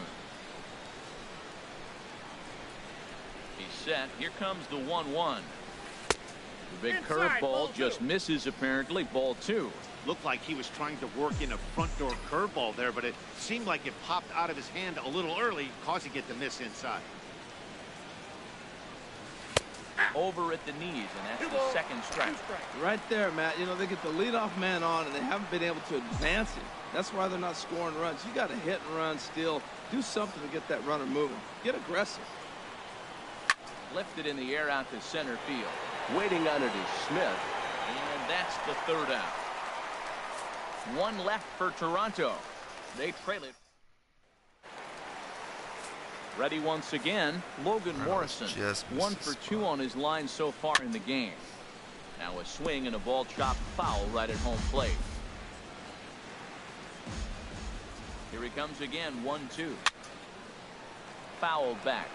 Speaker 2: He's set. Here comes the 1-1. The big curveball just misses apparently. Ball 2.
Speaker 3: Looked like he was trying to work in a front door curveball there, but it seemed like it popped out of his hand a little early, causing it to miss inside.
Speaker 2: Over at the knees, and that's the second strike.
Speaker 4: Right there, Matt. You know, they get the leadoff man on, and they haven't been able to advance him. That's why they're not scoring runs. You got to hit and run, steal, do something to get that runner moving. Get aggressive.
Speaker 2: Lifted in the air out to center field.
Speaker 6: Waiting on it is Smith.
Speaker 2: And that's the 3rd out. 1 left for Toronto. They trail it. Ready once again, Logan Morrison. 1 for 2 on his line so far in the game. Now a swing and a ball chopped foul right at home plate. Here he comes again, 1-2. Fouled back.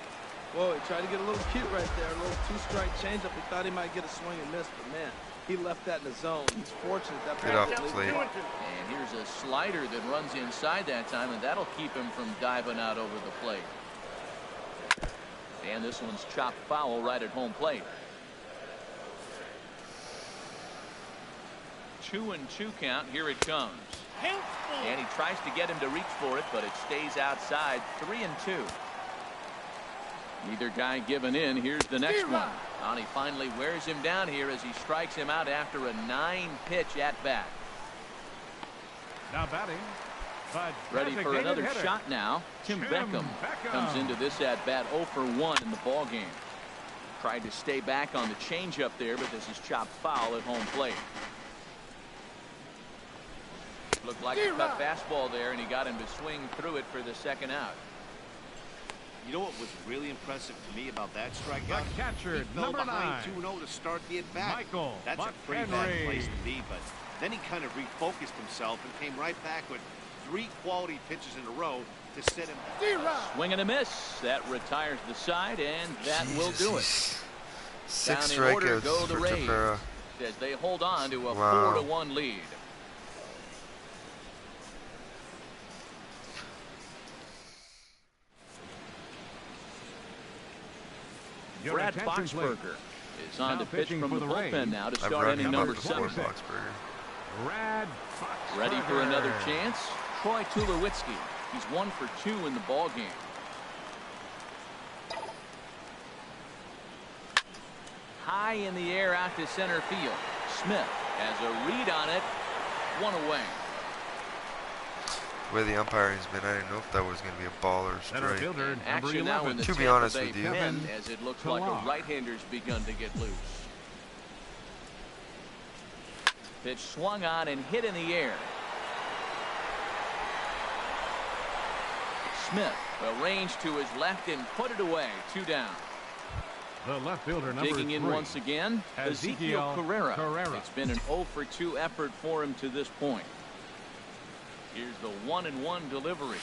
Speaker 4: Whoa, he tried to get a little cute right there. A little 2-strike changeup. He thought he might get a swing and miss, but man, he left that in the zone. He's fortunate that
Speaker 1: Get off the plate.
Speaker 2: And here's a slider that runs inside that time, and that'll keep him from diving out over the plate. And this one's chopped foul right at home plate. 2-2 count. Here it comes. And he tries to get him to reach for it, but it stays outside. 3-2. Neither guy giving in. Here's the next one. And he finally wears him down here as he strikes him out after a 9-pitch at bat.
Speaker 5: Now batting.
Speaker 2: Ready for another shot now. Tim Beckham comes into this at bat 0 for 1 in the ball game. Tried to stay back on the changeup there, but this is chopped foul at home plate. Looked like a cut fastball there, and he got him to swing through it for the 2nd out.
Speaker 3: You know what was really impressive to me about that strikeout?
Speaker 5: The catcher,
Speaker 3: he fell
Speaker 5: number
Speaker 3: behind
Speaker 5: 9.
Speaker 3: 2-0 to start the at-bat.
Speaker 5: Michael
Speaker 3: That's a pretty bad place to be, but then he kind of refocused himself and came right back with 3 quality pitches in a row to set him back.
Speaker 2: Swing and a miss. That retires the side, and that will do it.
Speaker 1: 6
Speaker 2: Down in order
Speaker 1: strikeouts
Speaker 2: go the
Speaker 1: for
Speaker 2: Rays
Speaker 1: Tepera.
Speaker 2: as they hold on to a
Speaker 1: Wow.
Speaker 2: 4-1 lead.
Speaker 5: Your
Speaker 2: Brad
Speaker 5: attention, please.
Speaker 2: Boxberger is on
Speaker 5: Now
Speaker 2: to pitch
Speaker 5: pitching
Speaker 2: from
Speaker 5: for
Speaker 2: the
Speaker 5: the
Speaker 2: bullpen
Speaker 5: Rays.
Speaker 2: now to
Speaker 1: I've
Speaker 2: start
Speaker 1: run
Speaker 2: inning
Speaker 1: him
Speaker 2: number
Speaker 1: up before,
Speaker 2: 7.
Speaker 1: Boxberger.
Speaker 5: Brad Boxberger.
Speaker 2: Ready for another chance. Troy Tulowitzki. He's 1 for 2 in the ball game. High in the air out to center field. Smith has a read on it. 1 away.
Speaker 1: The way the umpiring's been, I didn't know if that was going to be a ball or a
Speaker 5: Center
Speaker 1: strike.
Speaker 5: fielder, number
Speaker 2: Action now
Speaker 5: 11.
Speaker 2: in the
Speaker 1: To be
Speaker 2: Tampa
Speaker 1: honest
Speaker 2: Bay
Speaker 1: with you.
Speaker 2: pen,
Speaker 5: Kevin
Speaker 2: as it looks like
Speaker 5: Pillar.
Speaker 2: a right-hander's begun to get loose. Pitch swung on and hit in the air. Smith arranged to his left and put it away. 2 down.
Speaker 5: The left fielder, number
Speaker 2: Digging in
Speaker 5: 3,
Speaker 2: once again, Ezekiel Carrera. It's been an 0 for 2 effort for him to this point. Here's the 1-1 delivery.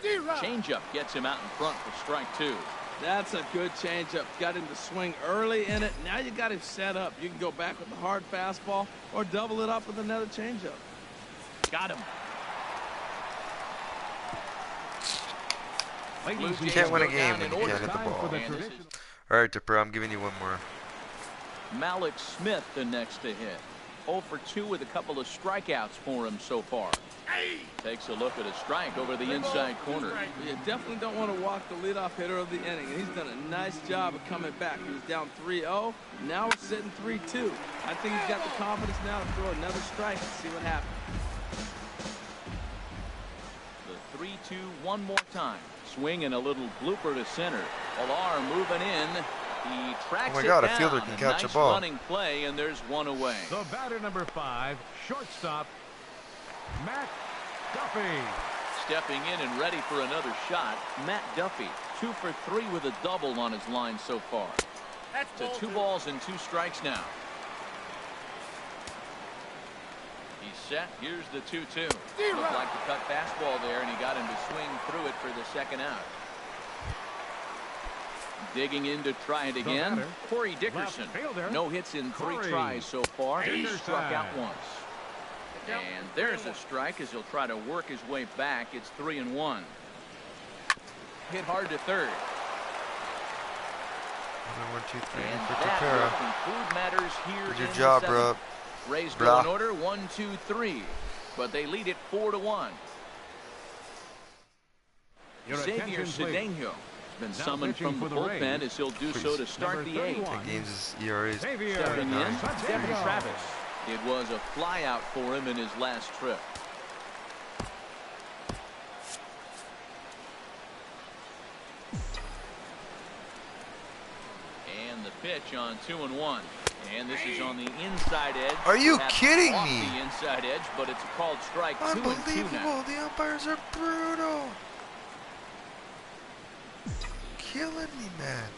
Speaker 2: Changeup gets him out in front for strike 2.
Speaker 4: That's a good changeup. Got him to swing early in it. Now you got him set up. You can go back with the hard fastball or double it up with another changeup.
Speaker 2: Got him.
Speaker 1: You can't win a game when you can't hit the ball. All right, Dipper, I'm giving you one more.
Speaker 2: Malik Smith the next to hit. 0 for 2 with a couple of strikeouts for him so far. Takes a look at a strike over the inside corner.
Speaker 4: You definitely don't want to walk the leadoff hitter of the inning. And he's done a nice job of coming back. He was down 3-0. Now we're sitting 3-2. I think he's got the confidence now to throw another strike and see what happens.
Speaker 2: The 3-2 one more time. Swing and a little blooper to center. Alar moving in. He tracks
Speaker 1: oh my God,
Speaker 2: it down.
Speaker 1: a fielder can catch
Speaker 2: nice
Speaker 1: a ball.
Speaker 2: Running play, and there's one away.
Speaker 5: The batter, number 5, shortstop, Matt Duffy.
Speaker 2: Stepping in and ready for another shot, Matt Duffy. 2 for 3 with a double on his line so far. To 2 balls and 2 strikes now. He's set. Here's the 2-2. Looked like the cut fastball there, and he got him to swing through it for the second out. Digging in to try it again. Corey Dickerson. No hits in 3 tries so far. He struck out once. And there's a strike as he'll try to work his way back. It's 3-1. Hit hard to third.
Speaker 1: 1, 2, 3
Speaker 2: And
Speaker 1: for
Speaker 2: that
Speaker 1: Tapera.
Speaker 2: will conclude matters here.
Speaker 1: Good
Speaker 2: in
Speaker 1: job,
Speaker 2: the
Speaker 1: bro.
Speaker 2: 7th. Rays go
Speaker 1: Blah.
Speaker 2: in order 1, 2, 3, but they lead it 4-1. Xavier Cedeno has been summoned from the bullpen as he'll do so to start the 8th.
Speaker 1: That game's ERA is
Speaker 2: Stepping in, Devin Travis. It was a flyout for him in his last trip. And the pitch on 2-1. And this is on the inside edge.
Speaker 1: Are you
Speaker 2: Perhaps
Speaker 1: kidding
Speaker 2: off
Speaker 1: me?
Speaker 2: The inside edge, but it's called strike 2-2 now.
Speaker 1: Unbelievable. The umpires are brutal. Killing me, man.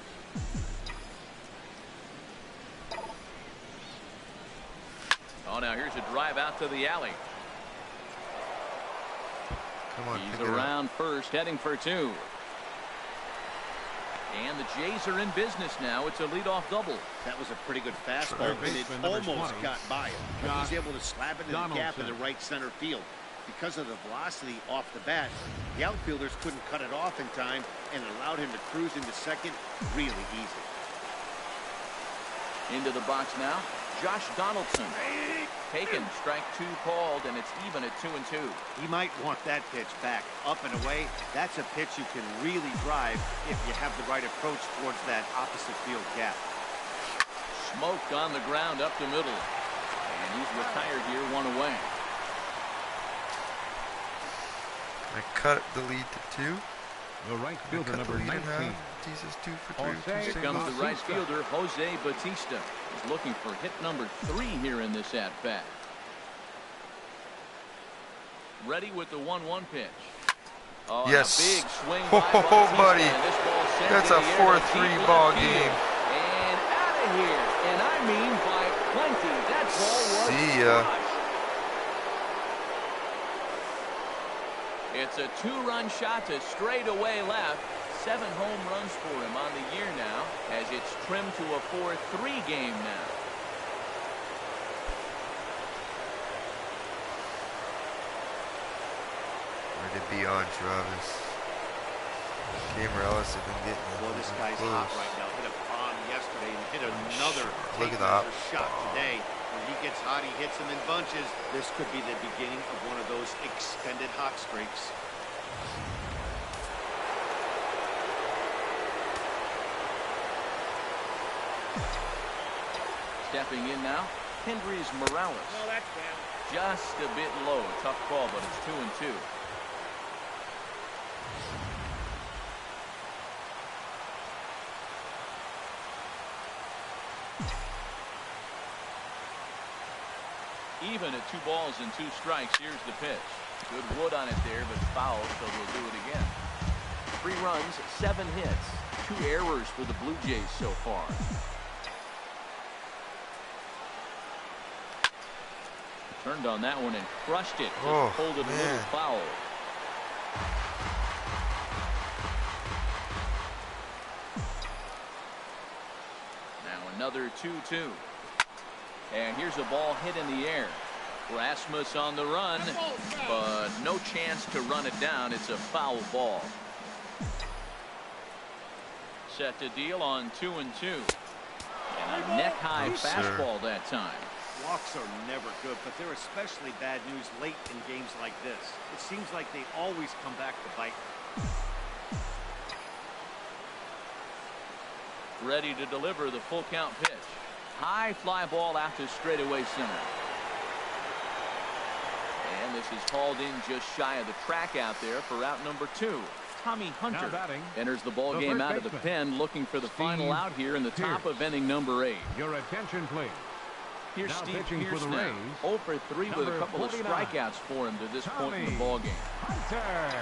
Speaker 2: Oh, now here's a drive out to the alley.
Speaker 1: Come on,
Speaker 2: He's
Speaker 1: pick it up.
Speaker 2: around first, heading for 2. And the Jays are in business now. It's a leadoff double.
Speaker 3: That was a pretty good fastball, and it almost got by him. But he's able to slap it in the gap in the right center field. Because of the velocity off the bat, the outfielders couldn't cut it off in time and allowed him to cruise into second really easy.
Speaker 2: Into the box now, Josh Donaldson. Taken, strike 2 called, and it's even at 2-2.
Speaker 3: He might want that pitch back, up and away. That's a pitch you can really drive if you have the right approach towards that opposite field gap.
Speaker 2: Smoked on the ground up the middle. And he's retired here, 1 away.
Speaker 1: I cut the lead to 2.
Speaker 5: The right fielder, number 19.
Speaker 1: Jesus, 2 for 3.
Speaker 2: Here comes the right fielder, Jose Bautista. He's looking for hit number 3 here in this at-bat. Ready with the 1-1 pitch. Oh,
Speaker 1: yes.
Speaker 2: A big swing
Speaker 1: Oh,
Speaker 2: by
Speaker 1: buddy.
Speaker 2: This ball sent
Speaker 1: That's
Speaker 2: to
Speaker 1: a
Speaker 2: the air to
Speaker 1: 4-3
Speaker 2: deep
Speaker 1: ball
Speaker 2: left field.
Speaker 1: game.
Speaker 2: And out of here. And I mean by plenty. That ball was
Speaker 1: See ya.
Speaker 2: crushed. It's a 2-run shot to straightaway left. 7 home runs for him on the year now, as it's trimmed to a 4-3 game now.
Speaker 1: Where'd it be on, Travis? Gamer Ellis have been getting it.
Speaker 3: Boy, this guy's
Speaker 1: close.
Speaker 3: hot right now. Hit a bomb yesterday and hit another
Speaker 1: Look at that
Speaker 3: shot today. When he gets hot, he hits them in bunches. This could be the beginning of one of those extended hot streaks.
Speaker 2: Stepping in now, Hendrys Morales. Just a bit low. Tough call, but it's 2-2. Even at 2 balls and 2 strikes. Here's the pitch. Good wood on it there, but foul, so we'll do it again. 3 runs, 7 hits, 2 errors for the Blue Jays so far. Turned on that one and crushed it. Just pulled it a little foul. Now another 2-2. And here's a ball hit in the air. Rasmus on the run, but no chance to run it down. It's a foul ball. Set to deal on 2-2. And a neck-high fastball that time.
Speaker 3: Walks are never good, but they're especially bad news late in games like this. It seems like they always come back to bite.
Speaker 2: Ready to deliver the full count pitch. High fly ball out to straightaway center. And this is hauled in just shy of the track out there for out number 2. Tommy Hunter enters the ball game out of the pen, looking for the final out here in the top of inning number 8.
Speaker 5: Your attention, please.
Speaker 2: Here's
Speaker 5: now
Speaker 2: Steve
Speaker 5: pitching
Speaker 2: Pierce
Speaker 5: for the
Speaker 2: now,
Speaker 5: Rays,
Speaker 2: 0 for 3 with a couple
Speaker 5: 49.
Speaker 2: of strikeouts for him to this point in the ball game.
Speaker 5: Hunter.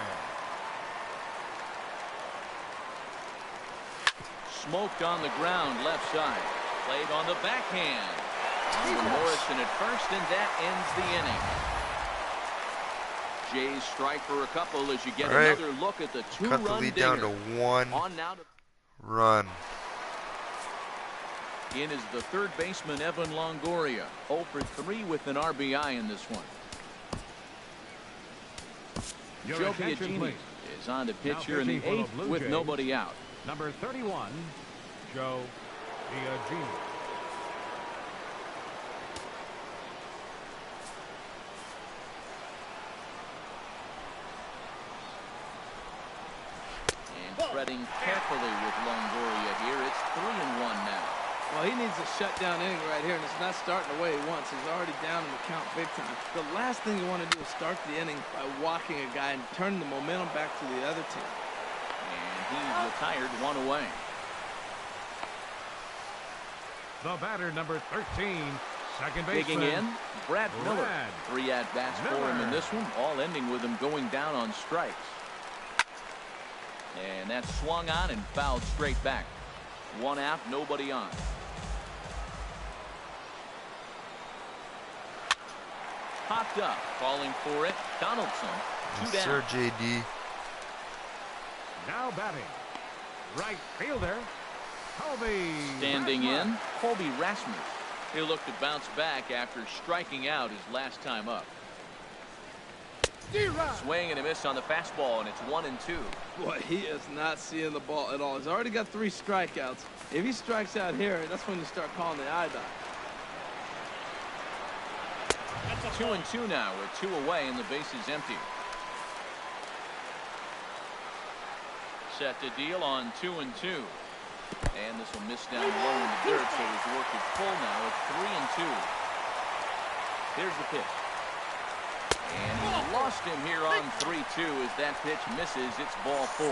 Speaker 2: Smoked on the ground left side. Played on the backhand. Morrison at first, and that ends the inning. Jays strike for a couple as you get another look at the 2-run
Speaker 1: cut the lead down to 1 run.
Speaker 2: In is the third baseman, Evan Longoria. 0 for 3 with an RBI in this one. Joe Biagini is on the pitch here in the 8th with nobody out.
Speaker 5: Number 31, Joe Biagini.
Speaker 2: And treading carefully with Longoria here. It's 3-1 now.
Speaker 4: Well, he needs a shutdown inning right here, and it's not starting the way he wants. He's already down in the count big time. The last thing you want to do is start the inning by walking a guy and turning the momentum back to the other team.
Speaker 2: And he's retired 1 away.
Speaker 5: The batter, number 13, second baseman.
Speaker 2: Digging in, Brad Miller. 3 at-bats for him in this one, all ending with him going down on strikes. And that's swung on and fouled straight back. 1 out, nobody on. Popped up, calling for it. Donaldson, 2 down.
Speaker 1: Sir JD.
Speaker 5: Now batting, right fielder, Colby.
Speaker 2: Standing in, Colby Rasmus. He'll look to bounce back after striking out his last time up. Swing and a miss on the fastball, and it's 1-2.
Speaker 4: Boy, he is not seeing the ball at all. He's already got 3 strikeouts. If he strikes out here, that's when you start calling the eye dot.
Speaker 2: 2-2 now with 2 away and the base is empty. Set to deal on 2-2. And this will miss down low in the dirt, so he's worked it full now at 3-2. Here's the pitch. And he lost him here on 3-2 as that pitch misses. It's ball 4.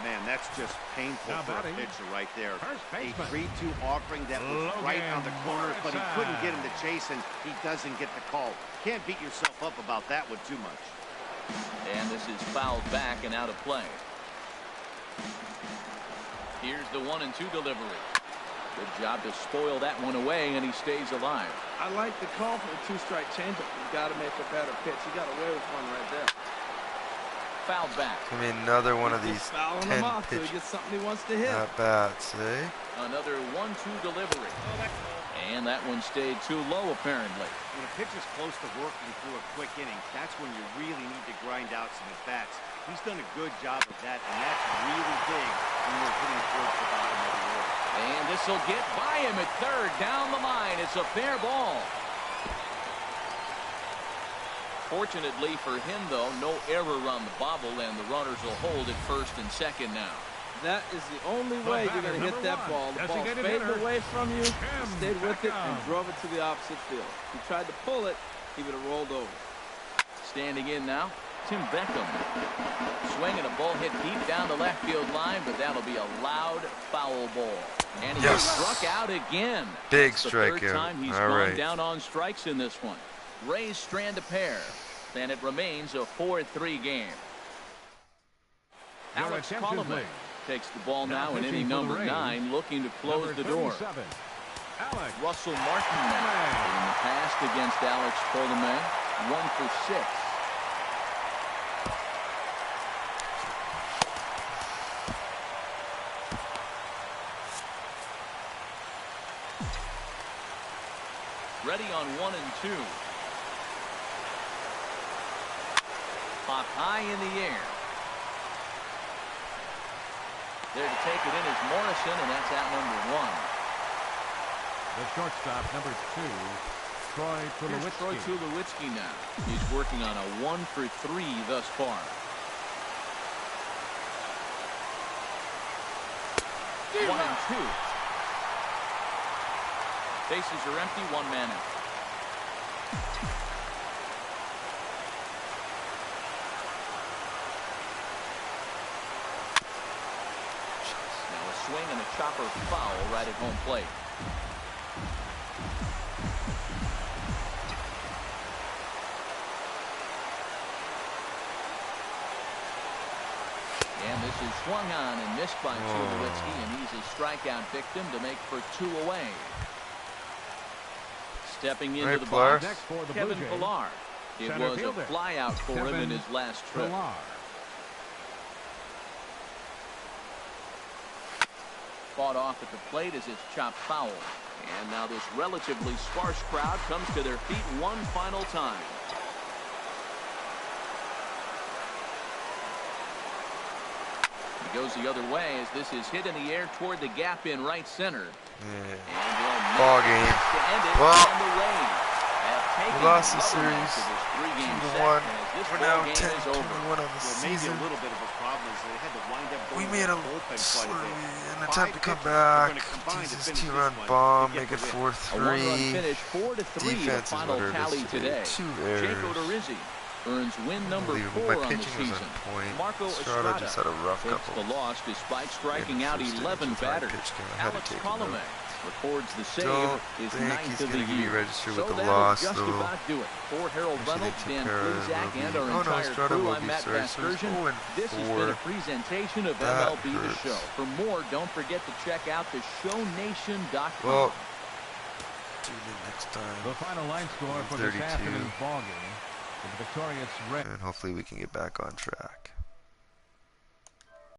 Speaker 3: Man, that's just painful
Speaker 5: now
Speaker 3: for
Speaker 5: batting,
Speaker 3: a pitcher right there.
Speaker 5: A
Speaker 3: 3-2 offering that was right on the corner, but he couldn't get him to chase, and he doesn't get the call. Can't beat yourself up about that one too much.
Speaker 2: And this is fouled back and out of play. Here's the 1-2 delivery. Good job to spoil that one away, and he stays alive.
Speaker 4: I like the call for the 2-strike changeup. You've got to make a better pitch. He got away with one right there.
Speaker 2: Fouled back.
Speaker 1: I mean, another one of these 10
Speaker 4: off so he gets something he wants to hit.
Speaker 1: at-bats, eh?
Speaker 2: Another 1-2 delivery. And that one stayed too low, apparently.
Speaker 3: When a pitcher's close to working through a quick inning, that's when you really need to grind out some at-bats. He's done a good job of that, and that's really big when you're hitting towards the bottom of the order.
Speaker 2: And this will get by him at third. Down the line. It's a fair ball. Fortunately for him, though, no error on the bobble, and the runners will hold at first and second now.
Speaker 4: That is the only way you're going to hit that ball. The ball faded away from you, stayed with it, and drove it to the opposite field. If he tried to pull it, he would have rolled over.
Speaker 2: Standing in now, Tim Beckham. Swinging a ball hit deep down the left field line, but that'll be a loud foul ball. And he struck out again.
Speaker 1: Big
Speaker 2: That's the
Speaker 1: strikeout.
Speaker 2: third time he's gone down on strikes in this one. Rays strand a pair, and it remains a 4-3 game. Alex Colomay takes the ball now in inning number 9, looking to close the door. Russell Martin now in the pass against Alex Colomay, 1 for 6. Ready on 1 and 2. Pop high in the air. There to take it in is Morrison, and that's out number 1.
Speaker 5: The shortstop, number 2, Troy Tulowitzki.
Speaker 2: Here's Troy Tulowitzki now. He's working on a 1 for 3 thus far. One and 2. Bases are empty, 1 man out. Now a swing and a chopper foul right at home plate. And this is swung on and missed by Tulowitzki, and he's a strikeout victim to make for 2 away. Stepping into the box, Kevin Pillar. It was a flyout for him in his last trip. Fought off at the plate as it's chopped foul. And now this relatively sparse crowd comes to their feet one final time. It goes the other way as this is hit in the air toward the gap in right center. And
Speaker 1: ball game. Well, we lost the series 2-1. We're now 10-21 on the season.
Speaker 3: Maybe a little bit of a problem is they had to wind up
Speaker 1: We
Speaker 3: going
Speaker 1: made
Speaker 3: an
Speaker 1: attempt to come back. Jesus, 2-run bomb, make it 4-3. Defense is what hurt us today. 2 errors.
Speaker 2: Earns win number 4
Speaker 1: My
Speaker 2: on the
Speaker 1: pitching was
Speaker 2: season.
Speaker 1: on point.
Speaker 2: Marco
Speaker 1: Estrada just had a rough
Speaker 2: takes
Speaker 1: couple.
Speaker 2: the loss despite striking out 11 batters. Alex Colomay records the save. Is 9th of the year.
Speaker 1: Register with
Speaker 2: So
Speaker 1: the
Speaker 2: that'll
Speaker 1: loss,
Speaker 2: just
Speaker 1: though.
Speaker 2: about do it. For Harold Reynolds, Dan Pluzak, and our entire crew, I'm Matt Vasgersian. This has been a presentation of MLB The Show. For more, don't forget to check out theshownation.com.
Speaker 1: Well, tune in next time.
Speaker 5: The final line score for this afternoon's ball game. The victorious Red.
Speaker 1: And hopefully we can get back on track.